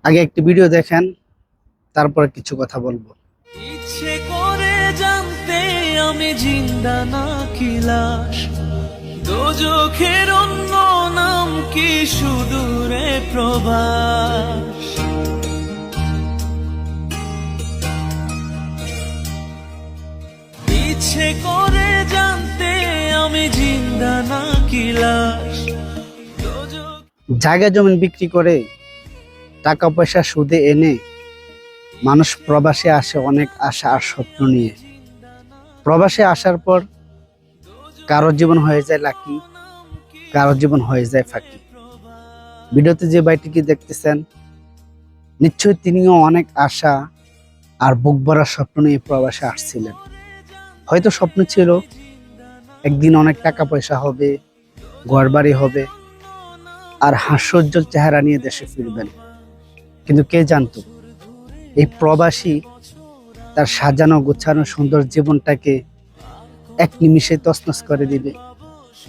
আগে একটি ভিডিও দেখেন, তারপরে কিছু কথা বলবো। ইচ্ছে করে জানতে আমি জিন্দা নাকি লাশ, দোজখের অন্য নাম কি সুদূরে প্রবাস। ইচ্ছে করে জানতে আমি জিন্দা নাকি লাশ। জায়গা জমি বিক্রি করে টাকা পয়সা সুদে এনে মানুষ প্রবাসে আসে অনেক আশা আর স্বপ্ন নিয়ে। প্রবাসে আসার পর কারো জীবন হয়ে যায় লাকি, কারো জীবন হয়ে যায় ফাঁকি। ভিডিওতে যে ভাইটিকে দেখতেছেন, নিশ্চয়ই তিনিও অনেক আশা আর বুক ভরা স্বপ্ন নিয়ে প্রবাসে আসছিলেন। হয়তো স্বপ্ন ছিল একদিন অনেক টাকা পয়সা হবে, ঘর বাড়ি হবে আর হাস্যোজ্জ্বল চেহারা নিয়ে দেশে ফিরবেন। কিন্তু কে জানতো এই প্রবাসী তার সাজানো গোছানো সুন্দর জীবনটাকে এক নিমিষে তছনছ করে দিবে।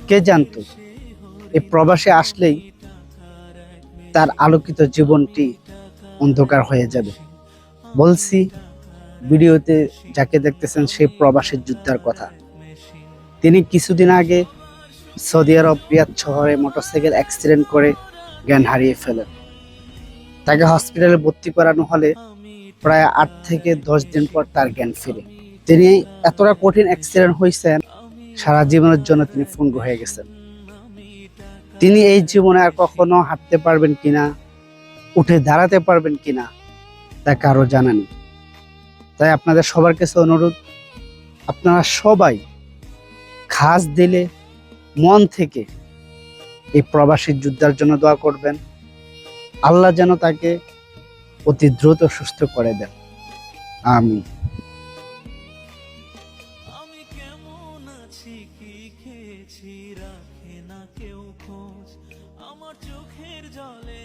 কে জানতো এই প্রবাসে আসলেই তার আলোকিত জীবনটি অন্ধকার হয়ে যাবে। বলছি, ভিডিওতে যাকে দেখতেছেন সেই প্রবাসী যোদ্ধার কথা। তিনি কিছুদিন আগে সৌদি আরব রিয়াদ শহরে মোটরসাইকেল অ্যাক্সিডেন্ট করে জ্ঞান হারিয়ে ফেলেন। তাকে হসপিটালে ভর্তি করানো হলে প্রায় 8 থেকে 10 দিন পর তার জ্ঞান ফিরে। তিনি এতটা কঠিন অ্যাক্সিডেন্ট হয়েছেন, সারা জীবনের জন্য তিনি পঙ্গু হয়ে গেছেন। তিনি এই জীবনে আর কখনো হাঁটতে পারবেন কিনা, উঠে দাঁড়াতে পারবেন কিনা তা কারো জানা নেই। তাই আপনাদের সবার কাছে অনুরোধ, আপনারা সবাই খাস দিলে মন থেকে এই প্রবাসী যোদ্ধার জন্য দোয়া করবেন। আল্লাহ যেন তাকে অতি দ্রুত সুস্থ করে দেন। আমিন। আমি কেমন আছি কি খেয়েছি রাখে না কেউ খোঁজ, আমার চোখের জলে